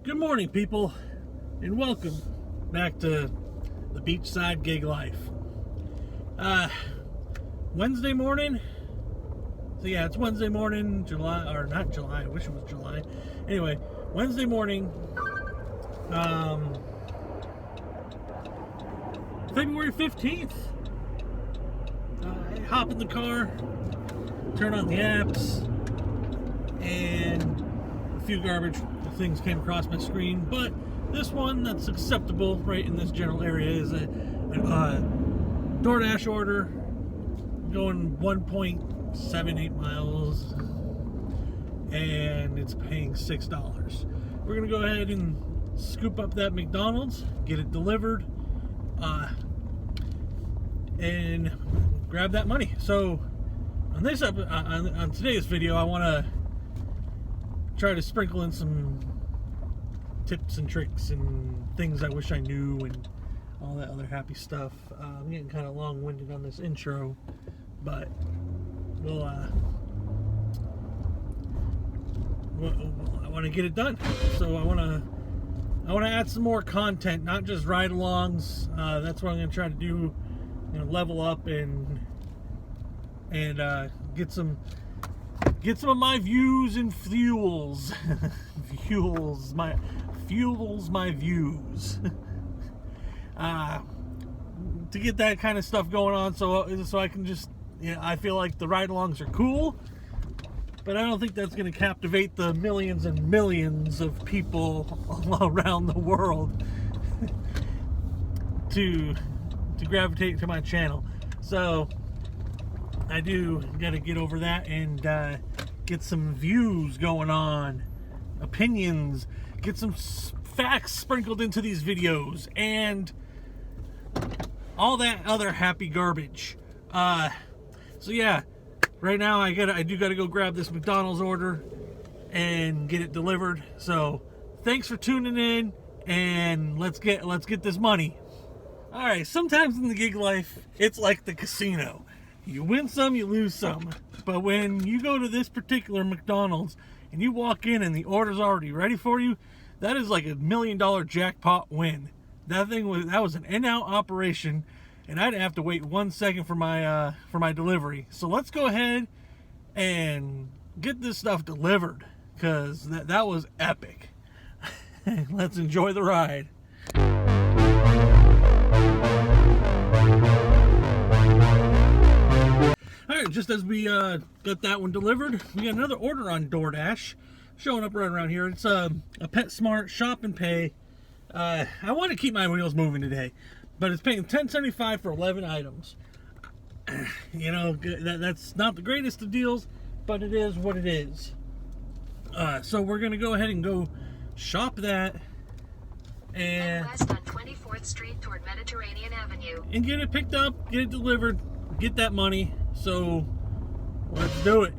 Good morning, people, and welcome back to the beachside gig life. Wednesday morning. So yeah, it's Wednesday morning, July, or not July, I wish it was July. Anyway, Wednesday morning, February 15th. I hop in the car, turn on the apps, and a few garbage things came across my screen, but this one that's acceptable right in this general area is a DoorDash order going 1.78 miles, and it's paying $6. We're gonna go ahead and scoop up that McDonald's, get it delivered, and grab that money. So on this on today's video, I want to try to sprinkle in some tips and tricks and things I wish I knew and all that other happy stuff. I'm getting kind of long-winded on this intro, but I want to get it done. So I want to add some more content, not just ride-alongs. That's what I'm going to try to do. Level up and get some of my views and fuels my views to get that kind of stuff going on, so I can just, I feel like the ride-alongs are cool, but I don't think that's going to captivate the millions and millions of people all around the world to gravitate to my channel. So I do got to get over that and get some views going on, opinions, get some facts sprinkled into these videos, and all that other happy garbage. So yeah, right now I do gotta go grab this McDonald's order and get it delivered. So thanks for tuning in, and let's get this money. All right, sometimes in the gig life, it's like the casino. You win some, you lose some. But when you go to this particular McDonald's and you walk in and the order's already ready for you, that is like $1 million jackpot win. That was an in-out operation, and I didn't have to wait 1 second for my delivery. So let's go ahead and get this stuff delivered, because that was epic. Let's enjoy the ride. Alright, just as we got that one delivered, we got another order on DoorDash showing up right around here. It's a PetSmart Shop and Pay. I want to keep my wheels moving today, but it's paying $10.75 for 11 items. That's not the greatest of deals, but it is what it is. So we're going to go ahead and go shop that and west on 24th Street toward Mediterranean Avenue, and get it picked up, get it delivered, get that money. So let's do it.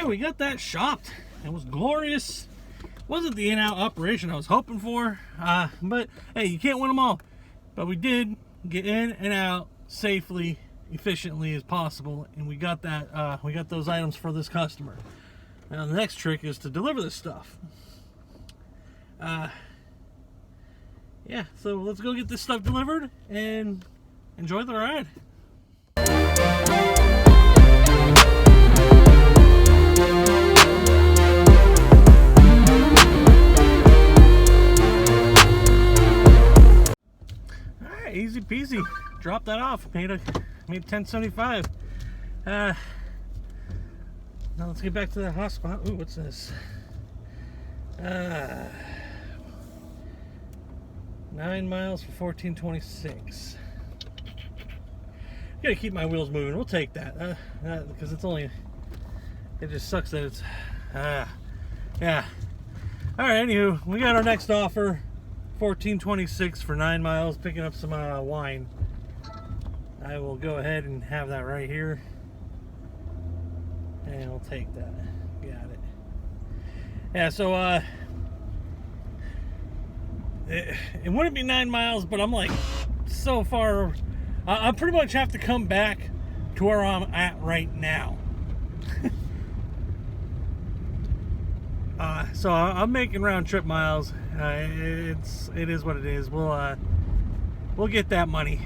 We got that shopped. It was glorious. Wasn't the in-out operation I was hoping for, but hey, you can't win them all. But we did get in and out safely, efficiently as possible, and we got that. We got those items for this customer. Now the next trick is to deliver this stuff. Yeah, so let's go get this stuff delivered and enjoy the ride. peasy. Dropped that off. Made $10.75. Now let's get back to the hotspot. Ooh, what's this? 9 miles for $14.26. Gotta keep my wheels moving. We'll take that because it's only. It just sucks that it's. Yeah. All right. Anywho, we got our next offer. $14.26 for 9 miles. Picking up some wine. I will go ahead and have that right here, and we'll take that. Got it. Yeah. So it wouldn't be 9 miles, but I'm like so far. I pretty much have to come back to where I'm at right now. So I'm making round trip miles. It is what it is. We'll get that money.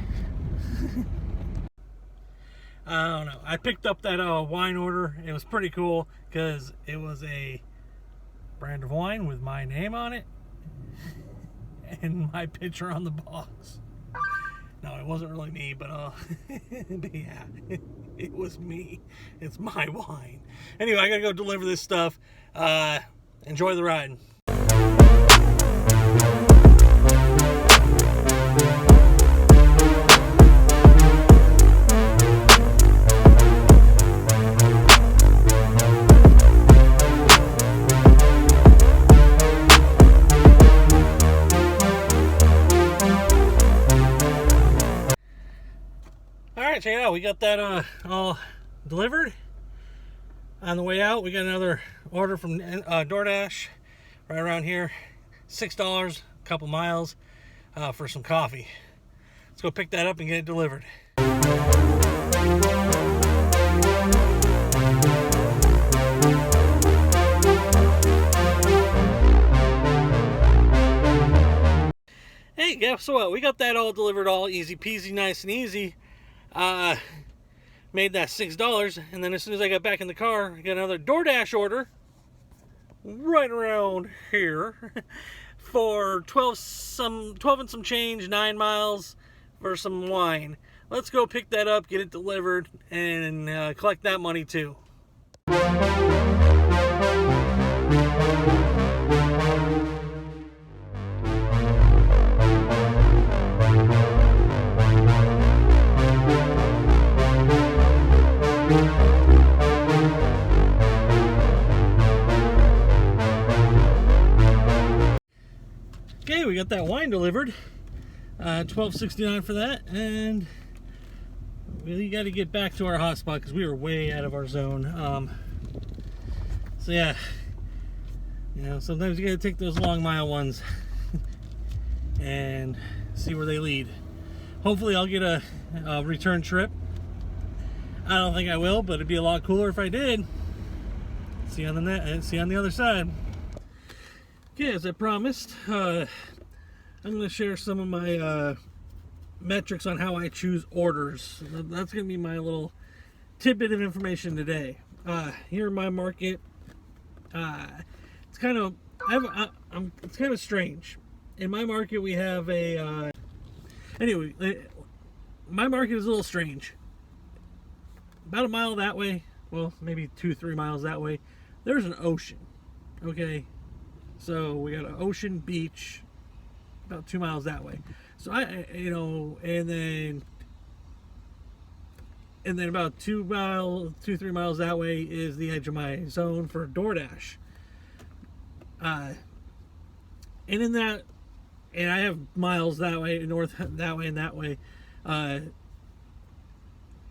I don't know. I picked up that wine order. It was pretty cool because it was a brand of wine with my name on it and my picture on the box. No, it wasn't really me, but yeah, it was me. It's my wine. Anyway, I gotta go deliver this stuff. Enjoy the ride. Alright, check it out. We got that all delivered. On the way out, we got another order from DoorDash right around here. $6, a couple miles for some coffee. Let's go pick that up and get it delivered. Hey, guess what? We got that all delivered, all easy peasy, nice and easy. Made that $6, and then as soon as I got back in the car, I got another DoorDash order right around here for 12 and some change, 9 miles for some wine. Let's go pick that up, get it delivered, and collect that money too. Okay, we got that wine delivered. $12.69 for that, and we got to get back to our hotspot because we were way out of our zone. So yeah, you know, sometimes you got to take those long mile ones and see where they lead. Hopefully, I'll get a return trip. I don't think I will, but it'd be a lot cooler if I did. See you on the other side. Okay, as I promised, I'm going to share some of my metrics on how I choose orders. That's going to be my little tidbit of information today. Here in my market, it's kind of strange. In my market, we have anyway, my market is a little strange. About a mile that way, well, maybe 2-3 miles that way, there's an ocean. Okay. So we got an ocean, beach, about 2 miles that way. So and then about 2-3 miles that way is the edge of my zone for DoorDash. And in that, and I have miles that way, north that way, and that way,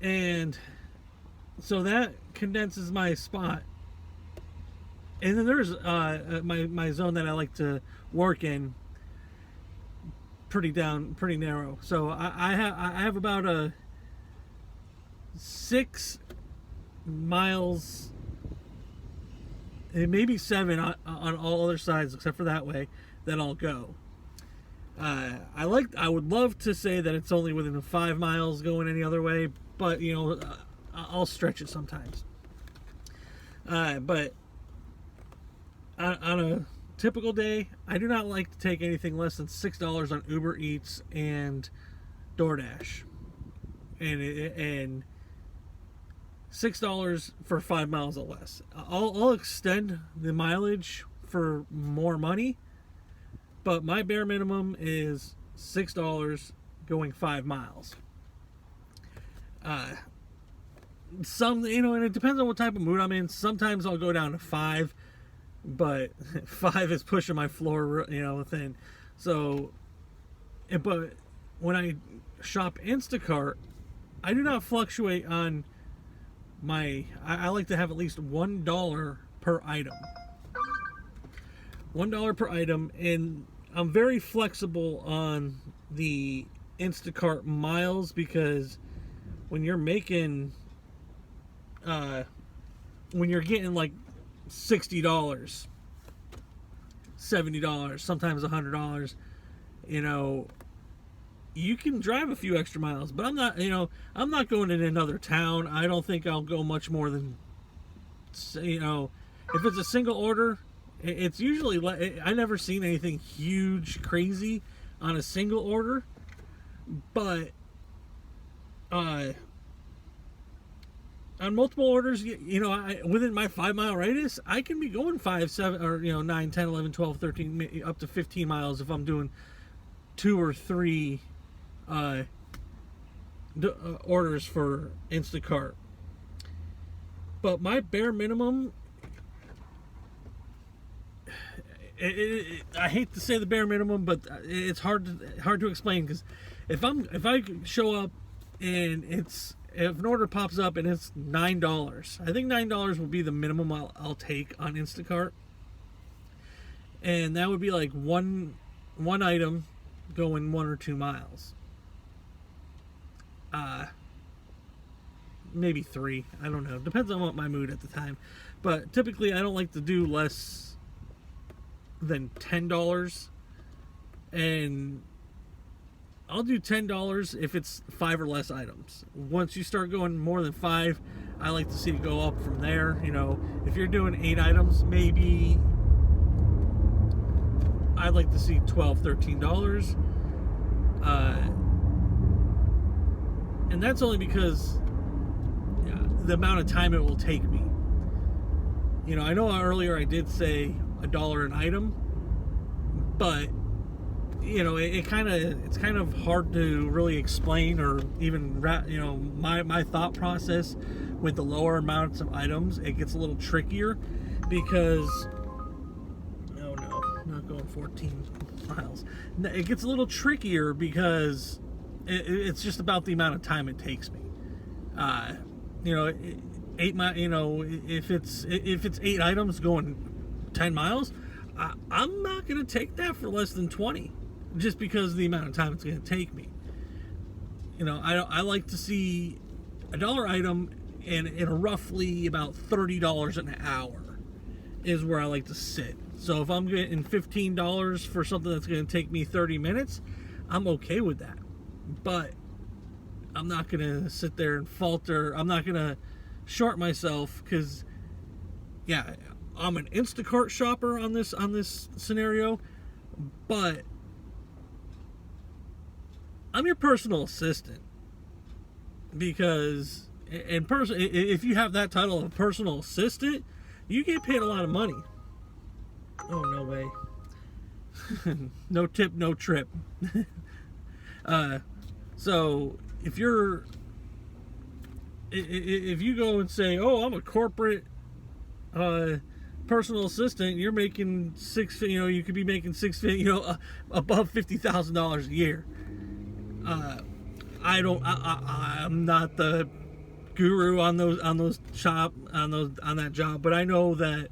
and so that condenses my spot. And then there's my zone that I like to work in, pretty narrow. So I have about a 6 miles, and maybe 7 on all other sides except for that way that I'll go. I would love to say that it's only within 5 miles going any other way, but I'll stretch it sometimes. But on a typical day, I do not like to take anything less than $6 on Uber Eats and DoorDash, and $6 for 5 miles or less. I'll extend the mileage for more money, but my bare minimum is $6 going 5 miles. And it depends on what type of mood I'm in. Sometimes I'll go down to 5, but 5 is pushing my floor, thin. So, but when I shop Instacart, I do not fluctuate on I like to have at least $1 per item. $1 per item, and I'm very flexible on the Instacart miles, because when you're making, when you're getting like $60, $70, sometimes $100, you can drive a few extra miles, but I'm not going in another town. I don't think I'll go much more than, if it's a single order, it's usually, I never seen anything huge, crazy on a single order, but, on multiple orders, within my 5 mile radius, I can be going 5, 7, or 9, 10, 11, 12, 13, up to 15 miles if I'm doing 2 or 3 orders for Instacart. But my bare minimum, I hate to say the bare minimum, but it's hard to explain, because if I show up and if an order pops up and it's $9, I think $9 will be the minimum I'll take on Instacart, and that would be like one item going 1 or 2 miles. Maybe 3. I don't know. Depends on what my mood at the time. But typically, I don't like to do less than $10, and I'll do $10 if it's 5 or less items. Once you start going more than 5, I like to see it go up from there. If you're doing 8 items, maybe I'd like to see $12, $13. And that's only because the amount of time it will take me. I know earlier I did say $1 an item, but it's kind of hard to really explain, or even my thought process with the lower amounts of items. It gets a little trickier because I'm not going 14 miles. It gets a little trickier because it's just about the amount of time it takes me. 8 miles. If it's 8 items going 10 miles, I'm not going to take that for less than 20, just because of the amount of time it's going to take me. I like to see $1 item and roughly about $30 an hour is where I like to sit. So if I'm getting $15 for something that's going to take me 30 minutes, I'm okay with that. But I'm not going to sit there and falter. I'm not going to short myself, because I'm an Instacart shopper on this scenario, but I'm your personal assistant, because if you have that title of personal assistant, you get paid a lot of money. Oh, no way. No tip, no trip. So if you go and say, oh, I'm a corporate personal assistant, you're making you could be making above $50,000 a year. I'm not the guru on that job, but I know that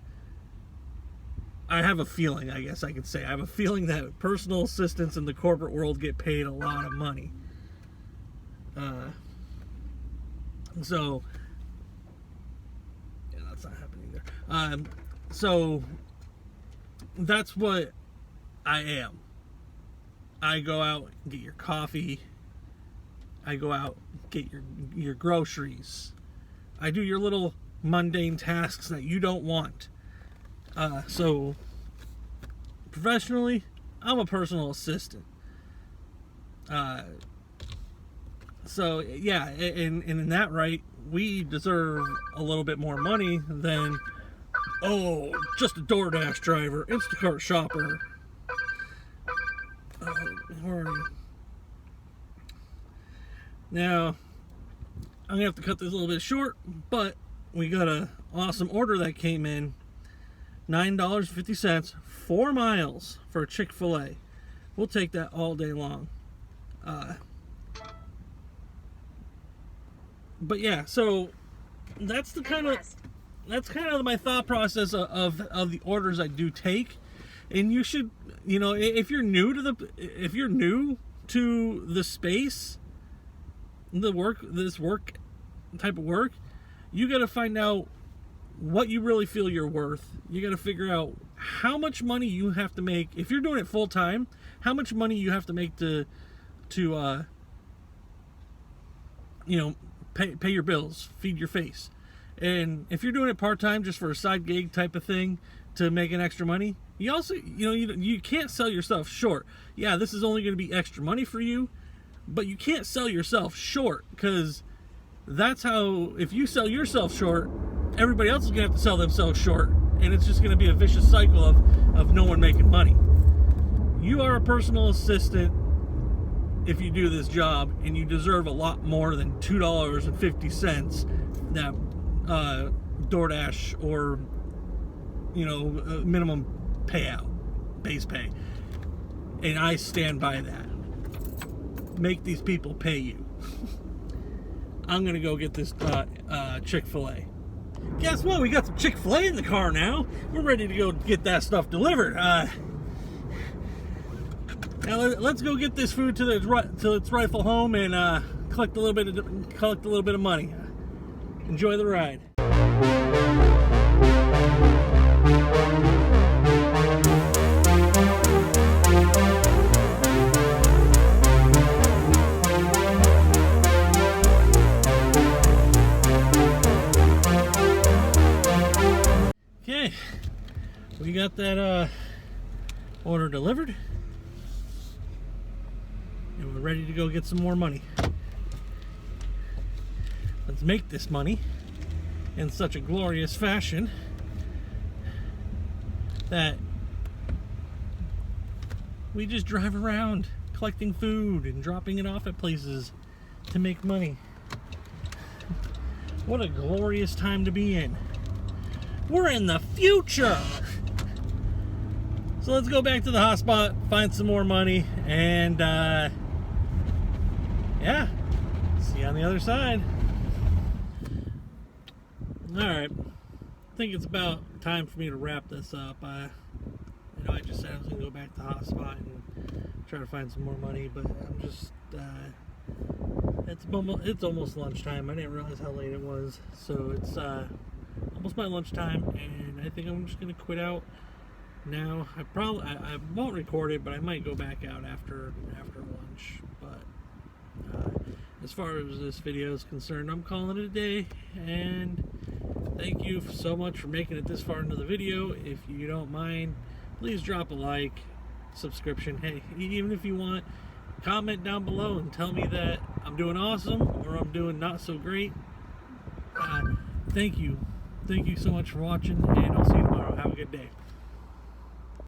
I have a feeling, I guess I could say. I have a feeling that personal assistants in the corporate world get paid a lot of money. So, yeah, that's not happening there. So, that's what I am. I go out and get your coffee. I go out and get your groceries. I do your little mundane tasks that you don't want. So, professionally, I'm a personal assistant. So yeah, and in that right, we deserve a little bit more money than, oh, just a DoorDash driver, Instacart shopper. Where are you? Now, I'm gonna have to cut this a little bit short, but we got a awesome order that came in. $9.50, 4 miles for a Chick-fil-A. We'll take that all day long. But yeah, so that's the kind of my thought process of the orders I do take. And you should, you know, if you're new to the space, this work type of work, you got to find out what you really feel you're worth. You got to figure out how much money you have to make if you're doing it full time. How much money you have to make to you know, pay your bills, feed your face. And if you're doing it part time, just for a side gig type of thing to make an extra money, you also, you know, you can't sell yourself short. Yeah, this is only going to be extra money for you, but you can't sell yourself short, because that's how, if you sell yourself short, everybody else is going to have to sell themselves short, and it's just going to be a vicious cycle of no one making money. You are a personal assistant if you do this job, and you deserve a lot more than $2.50 that DoorDash or, you know, minimum payout, base pay. And I stand by that. Make these people pay you. I'm gonna go get this Chick-fil-A. Guess what? We got some Chick-fil-A in the car now. We're ready to go get that stuff delivered. Now let's go get this food to its rightful home and collect a little bit of money. Enjoy the ride. Okay, we got that order delivered, and we're ready to go get some more money. Let's make this money in such a glorious fashion that we just drive around collecting food and dropping it off at places to make money. What a glorious time to be in. We're in the future. So let's go back to the hotspot, find some more money, and yeah, see you on the other side. Alright, I think it's about time for me to wrap this up. I just said I was going to go back to the hotspot and try to find some more money, but I'm just, it's almost lunchtime. I didn't realize how late it was, so it's almost my lunchtime, and I think I'm just going to quit out now. I won't record it, but I might go back out after lunch. But as far as this video is concerned, I'm calling it a day, and thank you so much for making it this far into the video. If you don't mind, please drop a like, subscription. Hey, even if you want, comment down below and tell me that I'm doing awesome or I'm doing not so great. Thank you so much for watching, and I'll see you tomorrow. Have a good day.